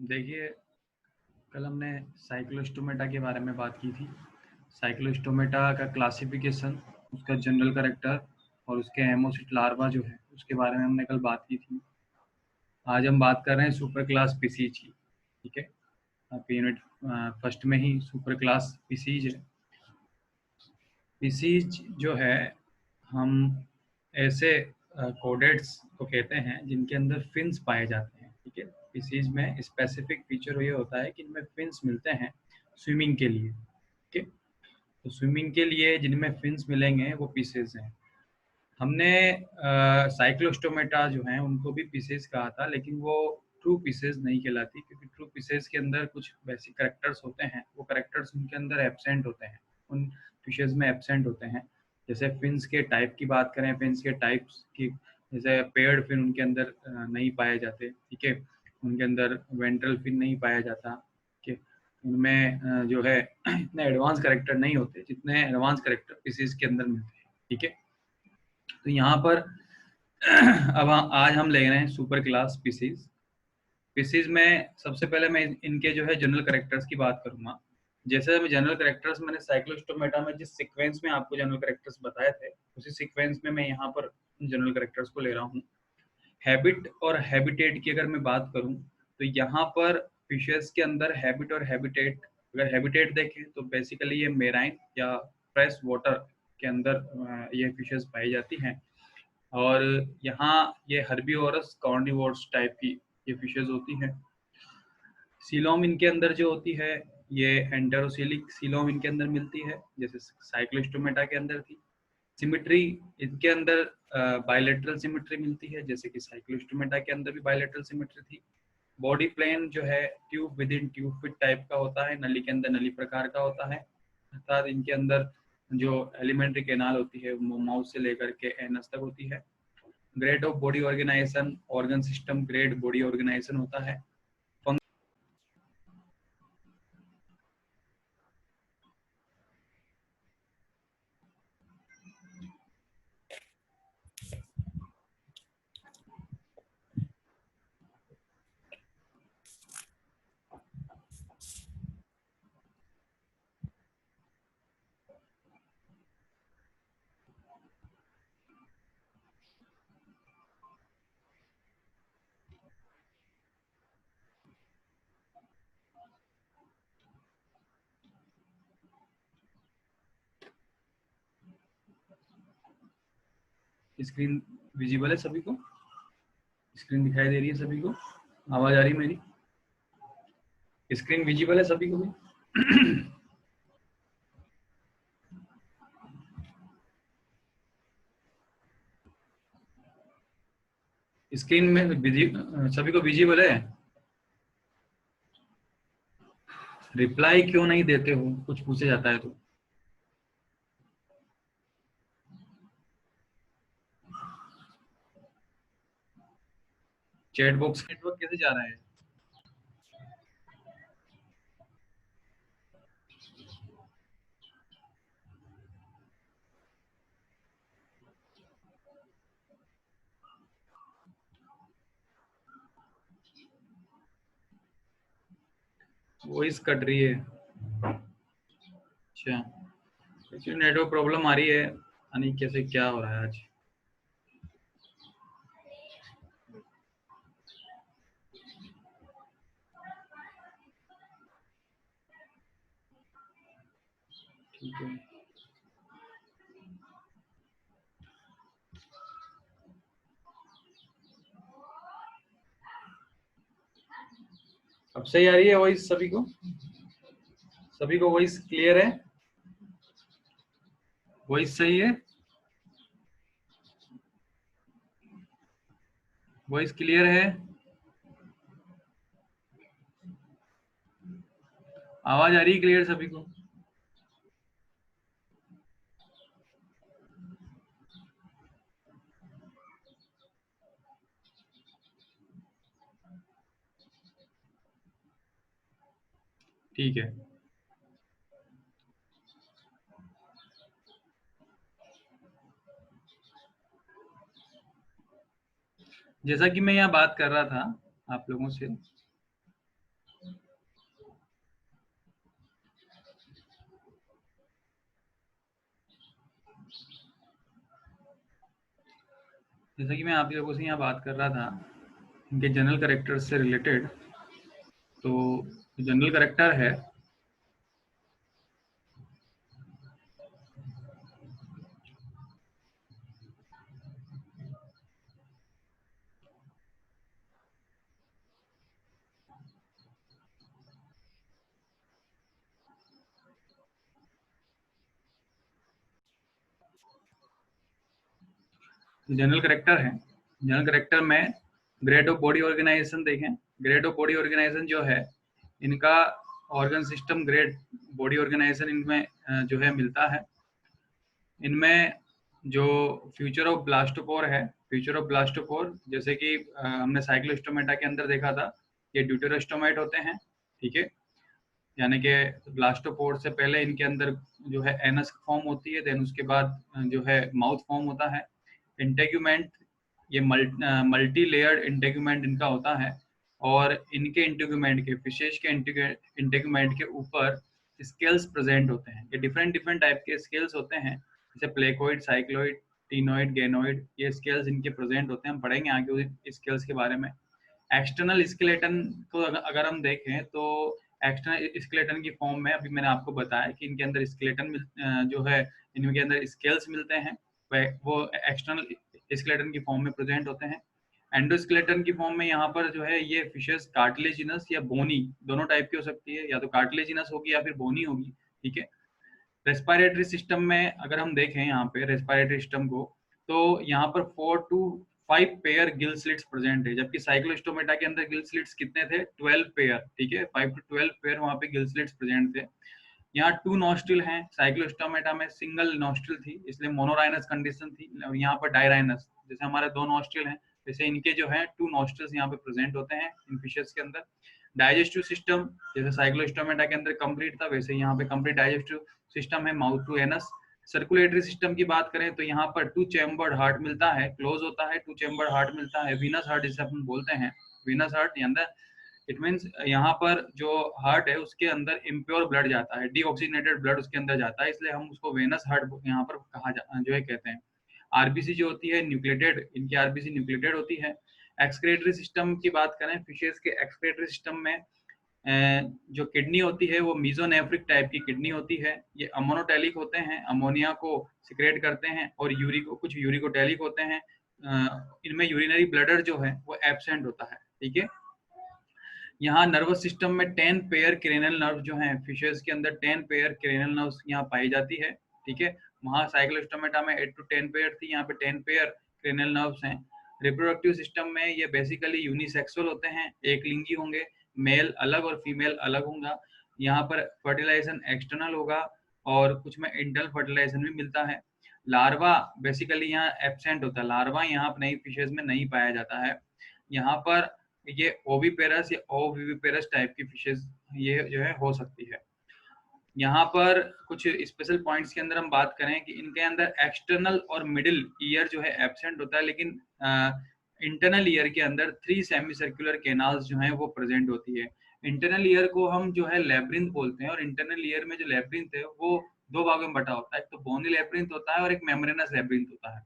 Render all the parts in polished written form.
देखिए, कल हमने साइक्लोस्टोमेटा के बारे में बात की थी। साइक्लोस्टोमेटा का क्लासिफिकेशन, उसका जनरल कैरेक्टर और उसके हेमोसिट लार्वा जो है उसके बारे में हमने कल बात की थी। आज हम बात कर रहे हैं सुपर क्लास पीसीज की। ठीक है, आपके यूनिट फर्स्ट में ही सुपर क्लास पीसीज है। पीसीज जो है, हम ऐसे कोडेट्स को कहते हैं जिनके अंदर फिन्स पाए जाते हैं। ठीक है, पीसीज में स्पेसिफिक फीचर ये होता है कि इनमें फिन्स मिलते हैं स्विमिंग के लिए। ठीक है, तो स्विमिंग के लिए जिनमें फिन्स मिलेंगे वो पीसेज हैं। हमने साइक्लोस्टोमेटा जो हैं उनको भी पीसेज कहा था, लेकिन वो ट्रू पीसेज नहीं कहलाती, क्योंकि ट्रू पीसेज के अंदर कुछ बेसिक करेक्टर्स होते हैं, वो करेक्टर्स उनके अंदर एब्सेंट होते हैं, उन फिशेज में एब्सेंट होते हैं। जैसे फिन्स के टाइप की बात करें, फिन्स के टाइप्स की, जैसे पेयर्ड फिन उनके अंदर नहीं पाए जाते। ठीक है, उनके अंदर वेंट्रल फिन नहीं पाया जाता। ठीक है, उनमें जो है इतने एडवांस करेक्टर नहीं होते जितने एडवांस करेक्टर फिशेज के अंदर मिलते हैं। ठीक है, तो यहाँ पर अब आज हम ले रहे हैं सुपर क्लास पीसीज। पीसीज में सबसे पहले मैं इनके जो है जनरल कैरेक्टर्स की बात करूंगा। जैसे जनरल कैरेक्टर्स मैंने साइक्लोस्टोमेटा में जिस सीक्वेंस में आपको जनरल कैरेक्टर्स बताए थे, उसी सीक्वेंस में मैं यहाँ पर जनरल कैरेक्टर्स को ले रहा हूँ। हैबिट और हैबिटेट की अगर मैं बात करूँ, तो यहाँ पर फिशेस के अंदर हैबिट और हैबिटेट, अगर हैबिटेट देखें तो बेसिकली ये मेराइन या फ्रेश वाटर के अंदर ये फिशेस पाई जाती हैं। और यहाँ ये हर्बीवोरस कार्निवोरस टाइप की ये फिशेज होती हैं। सीलोम इनके अंदर जो होती है, ये एंटेरोसिलिक सीलोम इनके अंदर मिलती है, जैसे साइक्लोस्टोमेटा के अंदर थी। सिमिट्री इनके अंदर बायलेटरल सिमिट्री मिलती है, जैसे कि साइक्लोस्टोमेटा के अंदर भी बायलेटरल सिमिट्री थी। बॉडी प्लेन जो है tube with in tube fit type का होता है, नली के अंदर नली प्रकार का होता है। अर्थात इनके अंदर जो एलिमेंट्री कैनाल होती है वो माउथ से लेकर के एनस तक होती है। Grade of body organisation, organ system grade body organisation होता है। स्क्रीन विजिबल है सभी को? स्क्रीन दिखाई दे रही है सभी को? आवाज आ रही है मेरी? स्क्रीन विजिबल है सभी को भी? स्क्रीन में सभी को विजिबल है? रिप्लाई क्यों नहीं देते हो, कुछ पूछे जाता है तो? चैट बॉक्स नेटवर्क कैसे जा रहा है? वॉइस कट रही है। अच्छा, एक्चुअली नेटवर्क प्रॉब्लम आ रही है, यानी कैसे क्या हो रहा है आज। ठीक है, अब सही आ रही है वॉइस सभी को? सभी को वॉइस क्लियर है? वॉइस सही है? वॉइस क्लियर है? आवाज आ रही है क्लियर सभी को? ठीक है, जैसा कि मैं यहाँ बात कर रहा था आप लोगों से, जैसा कि मैं आप लोगों से यहाँ बात कर रहा था इनके जनरल कैरेक्टर से रिलेटेड, तो जनरल कैरेक्टर है जनरल कैरेक्टर है। जनरल कैरेक्टर में ग्रेड ऑफ बॉडी ऑर्गेनाइजेशन देखें। ग्रेड ऑफ बॉडी ऑर्गेनाइजेशन जो है इनका organ system grade body organisation इनमें जो है मिलता है। इनमें जो फ्यूचर ऑफ ब्लास्टोपोर है, फ्यूचर ऑफ ब्लास्टोपोर जैसे कि हमने साइक्लोस्टोमेटा के अंदर देखा था, ये ड्यूटेरोस्टोमेट होते हैं, ठीक है। यानी कि ब्लास्टोपोर से पहले इनके अंदर जो है एनस फॉर्म होती है, देन उसके बाद जो है माउथ फॉर्म होता है। इंटेग्यूमेंट, ये मल्टी लेयर्ड इंटेग्यूमेंट इनका होता है, और इनके इंटेग्यूमेंट के, फिशेज के इंटेग्यूमेंट के ऊपर स्केल्स प्रेजेंट होते हैं। ये डिफरेंट डिफरेंट टाइप के स्केल्स होते हैं, जैसे प्लेकोइड, साइक्लोइड, टीनोइड, गेनोइड, ये स्केल्स इनके प्रेजेंट होते हैं। हम पढ़ेंगे आगे स्केल्स के बारे में। एक्सटर्नल स्केलेटन को अगर हम देखें तो एक्सटर्नल स्केलेटन की फॉर्म में अभी मैंने आपको बताया कि इनके अंदर स्केलेटन जो है इनके अंदर स्केल्स मिलते हैं, वो एक्सटर्नल स्केलेटन की फॉर्म में प्रेजेंट होते हैं। एंडोस्केलेटन की फॉर्म में यहाँ पर जो है ये फिशेस कार्टिलेजिनस या बोनी दोनों टाइप की हो सकती है, या तो कार्टिलेजिनस होगी या फिर बोनी होगी, ठीक है। रेस्पिरेटरी सिस्टम में अगर हम देखें यहाँ पे रेस्पिरेटरी सिस्टम को, तो यहाँ पर 4 to 5 pair gill slits present है, जबकि साइक्लोस्टोमेटा के अंदर गिल स्लिट्स कितने थे? 12 पेयर, ठीक है। 5 to 12 पेयर वहाँ पे गिल स्लिट्स प्रेजेंट थे। यहाँ 2 नॉस्ट्रिल हैं, साइक्लोस्टोमेटा में सिंगल नॉस्ट्रिल थी, इसलिए मोनोराइनस कंडीशन थी। यहाँ पर डायराइनस, जैसे हमारे 2 नॉस्ट्रिल हैं, जैसे इनके जो है 2 नॉस्ट्रिल्स यहाँ पे प्रेजेंट होते हैं इन फिशेस के अंदर। डाइजेस्टिव सिस्टम जैसे साइक्लोस्टोमेटा के अंदर कंप्लीट था, वैसे यहाँ पे कंप्लीट डाइजेस्टिव सिस्टम है, mouth to anus. Circulatory system की बात करें तो यहाँ पर 2 चैम्बर्ड हार्ट मिलता है, क्लोज होता है, 2 चैम्बर्ड हार्ट मिलता है, वीनस हार्ट जिसे अपन बोलते हैं। वीनस हार्ट अंदर इट मीन्स यहाँ पर जो हार्ट है उसके अंदर इम्प्योर ब्लड जाता है, डीऑक्सीजनेटेड ब्लड उसके अंदर जाता है, इसलिए हम उसको वेनस हार्ट यहाँ पर जो है कहते हैं। आरबीसी जो होती है न्यूक्लिएटेड, इनकी आरबीसी न्यूक्लिएटेड होती है। एक्सक्रेटरी सिस्टम की बात करें, फिशेस के एक्सक्रेटरी सिस्टम में जो किडनी होती है वो मीजोनेफ्रिक टाइप की किडनी होती है। ये अमोनोटैलिक होते हैं, अमोनिया को सिक्रेट करते हैं, और कुछ यूरिकोटैलिक होते हैं। इनमें यूरिनरी ब्लडर जो है वो एब्सेंट होता है, ठीक है। यहाँ नर्वस सिस्टम में 10 पेयर क्रेनियल नर्व जो हैं फिशेस के अंदर, 10 पेयर क्रेनियल नर्व्स यहाँ पाई जाती है, ठीक है। वहाँ साइक्लोस्टोमेटा में 8 to 10 पेयर थी, यहाँ पे 10 पेयर क्रेनियल नर्व्स हैं। रिप्रोडक्टिव सिस्टम में ये बेसिकली यूनिसेक्सुअल होते हैं, एक लिंगी होंगे, मेल अलग और फीमेल अलग होगा। यहाँ पर फर्टिलाइजेशन एक्सटर्नल होगा, और कुछ में इंटरनल फर्टिलाइजेशन भी मिलता है। लार्वा बेसिकली यहाँ एब्सेंट होता है, लार्वा यहाँ पर नई फिशेज में नहीं पाया जाता है। यहाँ पर ये ओविपेरस या ओविविपेरस टाइप की फिशेस ये जो है हो सकती है। यहाँ पर कुछ स्पेशल पॉइंट्स के अंदर हम बात करें कि इनके अंदर एक्सटर्नल और मिडिल ईयर जो है एब्सेंट होता है, लेकिन इंटरनल ईयर के अंदर 3 सेमी सर्कुलर कैनाल्स जो हैं वो प्रेजेंट होती है। इंटरनल ईयर को हम जो है लेब्रिंथ बोलते हैं, और इंटरनल ईयर में जो लेब्रिंथ है वो 2 भागों में बटा होता है, एक तो बोनी लेब्रिंथ होता है और एक मेम्ब्रेनस लेब्रिंथ होता है।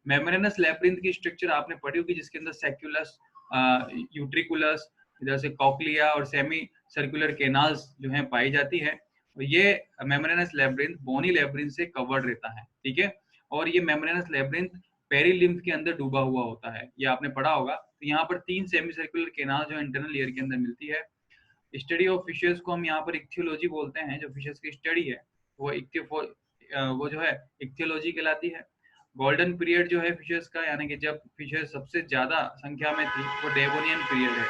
मेम्ब्रेनस लेब्रिंथ की स्ट्रक्चर आपने पढ़ी होगी, जिसके अंदर सेक्युलस, यूट्रिकुलस, इधर से कॉक्लिया और सेमी सर्कुलर कैनाल्स जो है पाई जाती है। ये मेम्ब्रेनस लेब्रिंथ बोनी लेब्रिंथ से कवर्ड रहता है, ठीक है। और ये मेम्ब्रेनस लेब्रिंथ पेरीलिम्फ के अंदर डूबा हुआ होता है, ये आपने पढ़ा होगा। तो यहाँ पर 3 सेमी सर्कुलर कैनाल जो इंटरनल ईयर के अंदर मिलती है। स्टडी ऑफ फिशेस को हम यहाँ पर इक्थियोलॉजी बोलते हैं, जो फिशेस की स्टडी है वो वो जो है इक्थियोलॉजी कहलाती है। गोल्डन पीरियड जो है फिशेस का, यानी कि जब फिशेस सबसे ज्यादा संख्या में थी, वो डेवोनियन पीरियड है।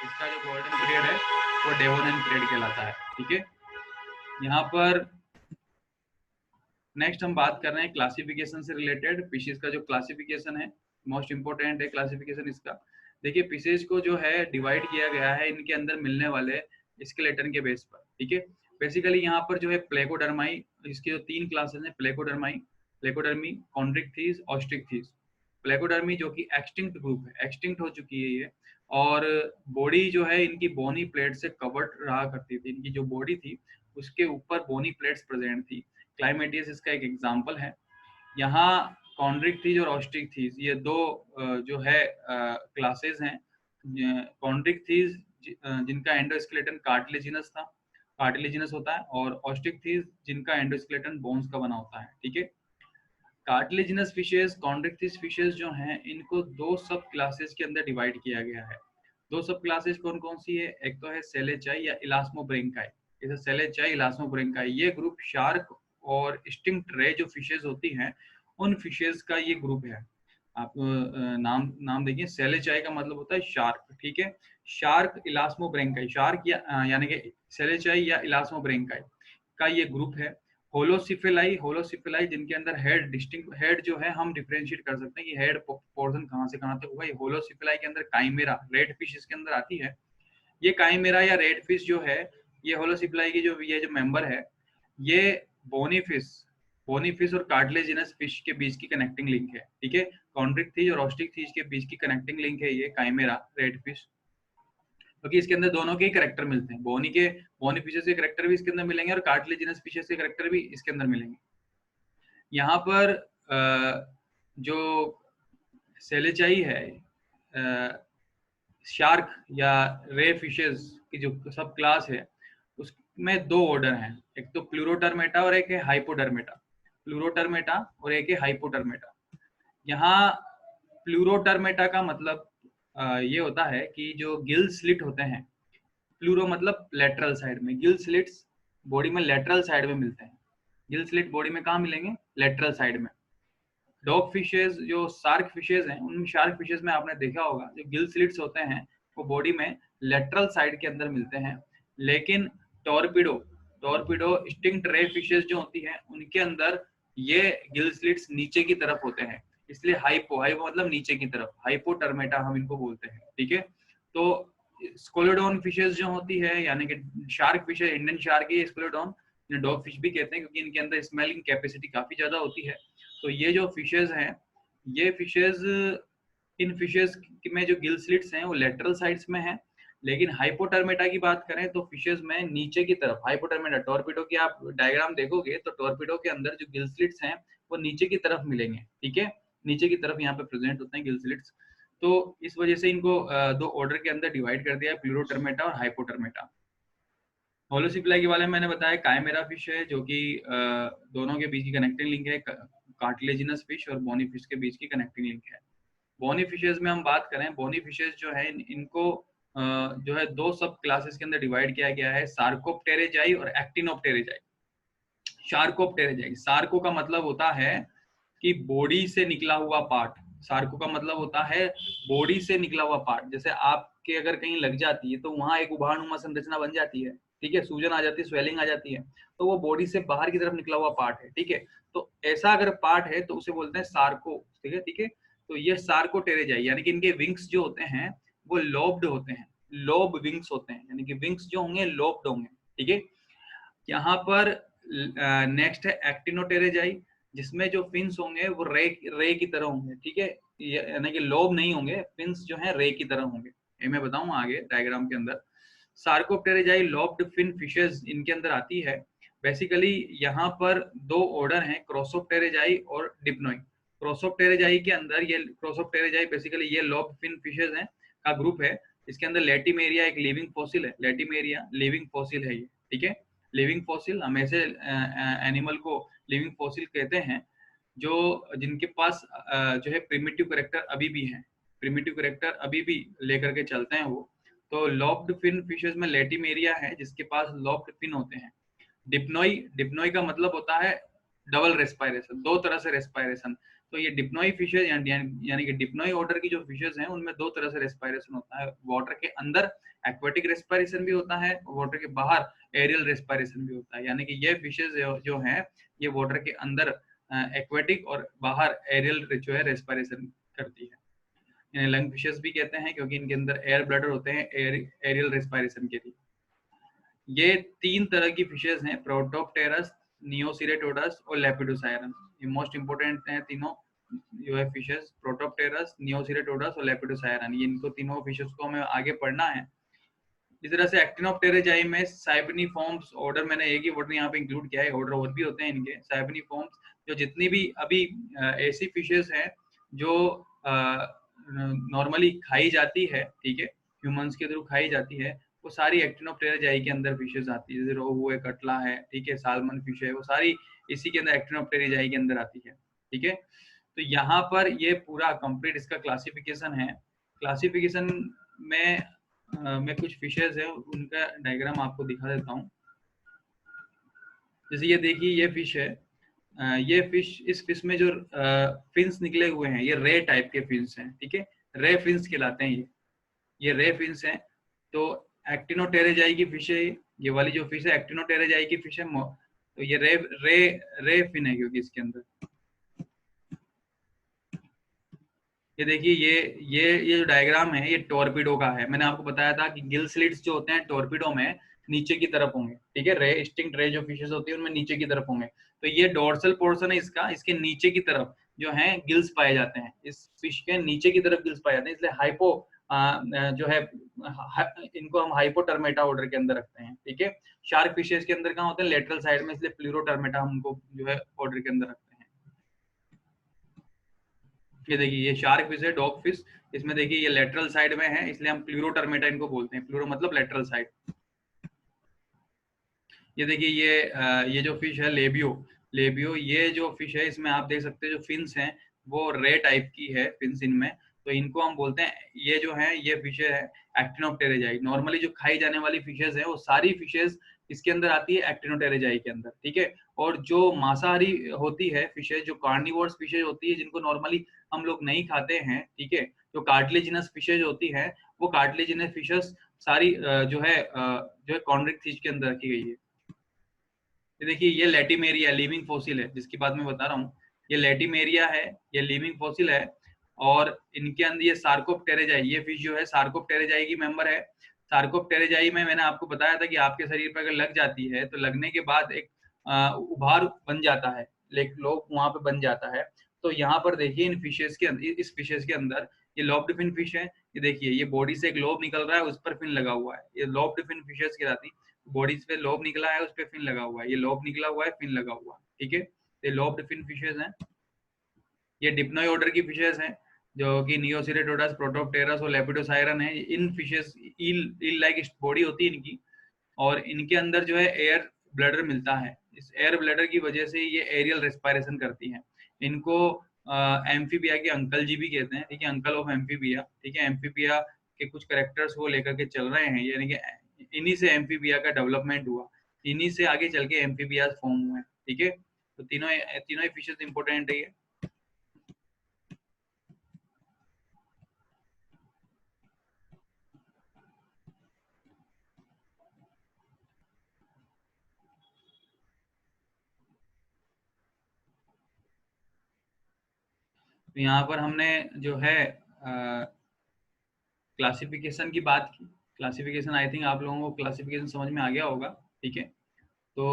इसका जो गोल्डन पीरियड है वो डेवोनियन पीरियड कहलाता है, ठीक है। यहाँ पर नेक्स्ट हम बात कर रहे हैं क्लासिफिकेशन से रिलेटेड। फिशेस का जो क्लासिफिकेशन है मोस्ट इंपोर्टेंट है क्लासिफिकेशन इसका। देखिए फिशेस को जो है डिवाइड किया गया है इनके अंदर मिलने वाले स्केलेटन के बेस पर, ठीक है। बेसिकली यहाँ पर जो है प्लेकोडर्माई, इसके जो 3 क्लासेस हैं, प्लेकोडर्मी, कॉन्ड्रिक्थिस, ऑस्ट्रिक्थिस। प्लेकोडर्मी जो कि एक्सटिंक्ट ग्रुप है, एक्सटिंक्ट हो चुकी है ये, और बॉडी जो है इनकी बोनी प्लेट से कवर्ड रहा करती थी। इनकी जो बॉडी थी उसके ऊपर बोनी प्लेट्स प्रेजेंट थी। क्लाइमेटियस इसका एक एग्जाम्पल है। यहाँ कॉन्ड्रिक्थिस और ऑस्ट्रिक्थिस ये दो जो है क्लासेस हैं। कॉन्ड्रिक्थिस जिनका एंडोस्केलेटन कार्टिलेजिनस था, कार्टिलेजिनस होता है, और ऑस्ट्रिक्थिस जिनका एंडोस्केलेटन बोन्स का बना होता है। ठीक है, कार्टिलेजिनस फिशेस, कॉन्ड्रिक्थिस फिशेस जो हैं, इनको दो सब क्लासेस के अंदर डिवाइड किया गया है। दो सब क्लासेस कौन कौन सी है? एक तो है सेलेचाई या इलास्मोब्रेंकाई। जैसे सेलेचाई, इलास्मोब्रेंकाई, ये ग्रुप शार्क और स्टिंक्ट रे जो फिशेस होती हैं, उन फिशेस का ये ग्रुप है। आप नाम नाम देखिए, सेलेचाई का मतलब होता है शार्क। ठीक है, शार्क, इलास्मोब्रेंकाई, शार्क या यानी कि सेलेचाई या इलास्मोब्रेंकाई का ये ग्रुप है। होलोसिफेलाई, होलोसिफेलाई जिनके अंदर हेड डिस्टिंक्ट हेड जो है हम डिफरेंशिएट कर सकते हैं कि हेड पोर्शन कहाँ से कहाँ तक हुआ। ये होलोसिफेलाई के अंदर काइमेरा, रेड फिश इसके अंदर आती है। ये काइमेरा या रेड फिश जो है, ये होलोसिफेलाई की जो ये जो मेंबर है, ये बोनी फिश, बोनी फिश और कार्टिलेजिनस फिश के बीच की कनेक्टिंग लिंक है। ठीक है, कॉन्ड्रिक्थिस और ऑस्ट्रिक्थिस के बीच की कनेक्टिंग लिंक है ये काइमेरा रेड फिश, क्योंकि इसके अंदर दोनों के ही करेक्टर मिलते हैं। बोनी फिशेस के करेक्टर भी इसके अंदर मिलेंगे और कार्टिलेजिनस फिशेस के करेक्टर भी इसके अंदर मिलेंगे। यहाँ पर जो सेलेचाई है, शार्क या रे फिशेस की जो सब क्लास है, उसमें दो ऑर्डर हैं, एक तो प्लूरोटर्मेटा और एक है हाइपोडर्मेटा। प्लूरोटर्मेटा और एक है हाइपोडर्मेटा। यहाँ प्लूरोटर्मेटा का मतलब ये होता है कि जो गिल स्लिट होते हैं, प्लूरो मतलब लेटरल साइड में, गिल स्लिट्स बॉडी में लेटरल साइड में मिलते हैं। गिल स्लिट बॉडी में कहाँ मिलेंगे? लेटरल साइड में। डॉग फिशेस जो शार्क फिशेस हैं, उन शार्क फिशेस में आपने देखा होगा जो गिल स्लिट्स होते हैं वो बॉडी में लेटरल साइड के अंदर मिलते हैं। लेकिन टॉर्पिडो, टॉर्पिडो स्टिंक्ट रे फिशेस जो होती हैं, उनके अंदर ये गिल स्लिट्स नीचे की तरफ होते हैं, इसलिए हाइपो, हाइपो मतलब नीचे की तरफ, हाइपोटर्मेटा हम इनको बोलते हैं। ठीक है, तो स्कोलोडोन फिशेस जो होती है, यानी कि शार्क फिशेस, इंडियन शार्क ही स्कोलोडोन, डॉग फिश भी कहते हैं क्योंकि इनके अंदर स्मेलिंग कैपेसिटी काफी ज्यादा होती है। तो ये जो फिशेस हैं, ये फिशेस, इन फिशेस में जो गिल स्लिट्स हैं वो लेटरल साइड्स में हैं। लेकिन हाइपोटर्मेटा की बात करें तो फिशेस में नीचे की तरफ, हाइपोटर्मेटा, टॉर्पिडो की आप डायग्राम देखोगे तो टॉर्पिडो के अंदर जो गिल स्लिट्स हैं वो नीचे की तरफ मिलेंगे। ठीक है, नीचे की तरफ यहाँ पे प्रेजेंट होते हैं गिल स्लिट्स। तो इस वजह से इनको दो ऑर्डर के अंदर डिवाइड कर दिया है, प्लूरोटर्मेटा और हाइपोटर्मेटा। होलोसिप्लाई के बारे में मैंने बताया, काइमेरा फिश है जो कि दोनों के बीच की कनेक्टिंग लिंक है, कार्टिलेजिनस फिश और बोनी फिश के बीच की कनेक्टिंग लिंक है। बोनी फिशेस में हम बात करें, बोनी फिशेस जो है इनको जो है दो सब क्लासेस के अंदर डिवाइड किया गया है, सार्कोप्टेरेजाई और एक्टिनोप्टेरेजाई। शार्कोप्टेरेजाई, सार्को का मतलब होता है कि बॉडी से निकला हुआ पार्ट, सार्को का मतलब होता है बॉडी से निकला हुआ पार्ट। जैसे आपके अगर कहीं लग जाती है तो वहां एक उभारनुमा संरचना बन जाती है। ठीक है, सूजन आ जाती है, स्वेलिंग आ जाती है, तो वो बॉडी से बाहर की तरफ निकला हुआ पार्ट है। ठीक है, तो ऐसा अगर पार्ट है तो उसे बोलते हैं सार्को। ठीक है, ठीक है, तो ये सार्कोटेरेजाई, यानी कि इनके विंग्स जो होते हैं वो लोब्ड होते हैं, लोब विंग्स होते हैं, यानी कि विंग्स जो होंगे लोब्ड होंगे। ठीक है, यहाँ पर नेक्स्ट है एक्टिनोटेरेजाई, जिसमें जो फिन्स होंगे वो रे की तरह होंगे। ठीक है, यानी कि लोब नहीं होंगे, फिन्स जो है रे की तरह होंगे। ये मैं बताऊं आगे डायग्राम के अंदर। सार्कोप्टेरेजाई लोब्ड फिन फिशेस इनके अंदर आती है। बेसिकली यहाँ पर दो ऑर्डर हैं, क्रोसोप्टेरेजाई और डिप्नोई। क्रोसोप्टेरेजाई के अंदर, ये क्रोसोप्टेरेजाई बेसिकली ये लोब्ड फिन फिशेस हैं का ग्रुप है। इसके अंदर लेटिमेरिया एक लिविंग फॉसिल है, लेटिमेरिया लिविंग फॉसिल है ये। ठीक है, लिविंग फॉसिल, हम ऐसे एनिमल को लिविंग फॉसिल कहते हैं जो जिनके पास जो है प्रिमिटिव करेक्टर अभी भी है, प्रिमिटिव करेक्टर अभी भी लेकर के चलते हैं वो। तो लॉब्ड फिन फिशेस में लेटिमेरिया है जिसके पास लॉब्ड फिन होते हैं। डिप्नोई, डिप्नोई का मतलब होता है डबल रेस्पायरेशन, दो तरह से रेस्पायरेशन। तो ये डिप्नोई फिशेज यानी कि डिप्नोई ऑर्डर की जो फिशेज हैं उनमें दो तरह से रेस्पायरेशन होता है, वाटर के अंदर एक्वेटिक रेस्पायरेशन भी होता है, वाटर के बाहर एरियल रेस्पायरेशन भी होता है। यानी कि ये फिशेज जो हैं ये वाटर के अंदर एक्वेटिक और बाहर एरियल जो है रेस्पायरेशन करती है। इन्हें लंग फिशेस भी कहते हैं क्योंकि इनके अंदर एयर ब्लडर होते हैं एरियल रेस्पायरेशन के लिए। ये तीन तरह की फिशेस हैं, प्रोटोप्टेरस, नियोसिरेटोडस और लेपिडोसायरन। ये मोस्ट इंपोर्टेंट हैं तीनों जो है फिशेस, प्रोटोप्टेरस, नियोसिरेटोडस और लेपिडोसायरन। ये इनको तीनों फिशेस को हमें आगे पढ़ना है। इस तरह से एक्टिनोप्टेरेजाई में साइबनिफॉर्म्स ऑर्डर, मैंने एक ही ऑर्डर यहाँ पे इंक्लूड किया है, ऑर्डर और भी होते हैं इनके। साइबनिफॉर्म्स जो जितनी भी अभी ऐसी फिशेस हैं जो नॉर्मली खाई जाती है, ठीक है, ह्यूमंस के थ्रू खाई जाती है, वो सारी एक्टिनोप्टेरिजाई के अंदर फिशेस आती है। जैसे रोहू है, कटला है, ठीक है, सालमन फिश है, वो सारी इसी के अंदर एक्टिनोप्टेरिजाई के अंदर आती है, ठीक है। तो यहाँ पर ये पूरा कंप्लीट इसका क्लासिफिकेशन है। क्लासिफिकेशन में मैं कुछ फिशेस है उनका डायग्राम आपको दिखा देता हूँ। जैसे ये देखिए, ये फिश है, ये फिश, इस फिश में जो फिन्स निकले हुए हैं, ये रे टाइप के फिन्स हैं, ठीक है, रे फिन्स कहलाते हैं ये रे फिन्स हैं। तो एक्टिनोटेरेजाई की फिश है ये वाली जो फिश है, एक्टिनोटेरेजाई की फिश है। तो ये रे रे रे फिन है, क्योंकि इसके अंदर ये देखिए, ये जो डायग्राम है, ये टॉर्पिडो का है। मैंने आपको बताया था कि गिल स्लिट्स जो होते हैं टॉर्पिडो में नीचे की तरफ होंगे, ठीक है, रे स्टिंक्ट रे जो फिशेस होती है उनमें नीचे की तरफ होंगे। तो ये डोर्सल पोर्शन है इसका, इसके नीचे की तरफ जो है गिल्स पाए जाते हैं, इस फिश के नीचे की तरफ गिल्स पाए जाते हैं, इसलिए हाइपो जो है इनको हम हाइपोटर्मेटा ऑर्डर के अंदर रखते हैं, ठीक है। शार्क फिशेस के अंदर कहाँ होते हैं, लेटरल साइड में, इसलिए प्लूरोटर्मेटा हम उनको जो है ऑर्डर के अंदर रखते हैं। ये देखिए, ये शार्क फिश है, डॉग फिश, इसमें देखिए ये लेटरल साइड में है, इसलिए हम प्लूरोटर्मेटा इनको बोलते हैं। प्लूरो मतलब लेटरल साइड। ये देखिए, ये जो फिश है लेबियो, लेबियो ये जो फिश है, इसमें आप देख सकते हैं जो फिन्स हैं वो रे टाइप की है फिन्स इनमें। तो इनको हम बोलते हैं, ये जो है ये फिशेज है एक्टिनोप्टेरेजाई। नॉर्मली जो खाई जाने वाली फिशेज है वो सारी फिशेज इसके अंदर आती है एक्टिनोटेरेजाई के अंदर, ठीक है। और जो मांसाहारी होती है फिशेज, जो कार्निवोर्स फिशेज होती है जिनको नॉर्मली हम लोग नहीं खाते हैं, ठीक है, जो कार्टिलेजिनस फिशेज होती है, वो कार्टिलेजिनस फिशेज सारी जो है कॉन्ड्रिक फिश के अंदर रखी गई है। ये देखिए, ये लेटिमेरिया लिविंग फॉसिल है जिसकी बात मैं बता रहा हूँ। ये लेटिमेरिया है, ये लिविंग फॉसिल है। और इनके अंदर ये सार्कोप्टेरेजाई, ये फिश जो है सार्कोप्टेरेजाई की मेंबर है। सार्कोप्टेरेजाई में मैंने आपको बताया था कि आपके शरीर पर अगर लग जाती है तो लगने के बाद एक उभार बन जाता है, लोग वहां पे बन जाता है। तो यहाँ पर देखिए, इन फिशेस के अंदर, इस फिशेस के अंदर ये लॉब्ड फिन फिश है। ये देखिए, ये बॉडी से एक लोब निकल रहा है, उस पर फिन लगा हुआ है, ये लॉब्ड फिन फिशेस कहलाती है। बॉडी पे लोब निकला है, उस पे फिन लगा हुआ है, ये लोब निकला हुआ है, फिन लगा हुआ है, ठीक है। ये लोब्ड फिन फिशेस हैं। ये डिप्नोई ऑर्डर की फिशेस हैं जो कि नियोसिरेटोडस, प्रोटोप्टेरस और लेपिडोसायरन है। इन फिशेस ईल लाइक बॉडी होती है इनकी, और इनके अंदर जो है एयर ब्लडर मिलता है। इस एयर ब्लडर की वजह से ये एरियल रेस्पिरेशन करती हैं। इनको एम्फीबिया के अंकल जी भी कहते हैं, ठीक है, अंकल ऑफ एम्फीबिया, ठीक है। एम्फीबिया के कुछ करेक्टर्स वो लेकर के चल रहे हैं, यानी कि इन्हीं से एम्फीबिया का डेवलपमेंट हुआ, इन्हीं से आगे चल के एम्फीबियाज फॉर्म हुए, ठीक है। तो तीनों तीनों ही फिशेस इंपॉर्टेंट है ये। तो यहाँ पर हमने जो है क्लासिफिकेशन की बात की। क्लासिफिकेशन, आई थिंक आप लोगों को क्लासिफिकेशन समझ में आ गया होगा, ठीक है। तो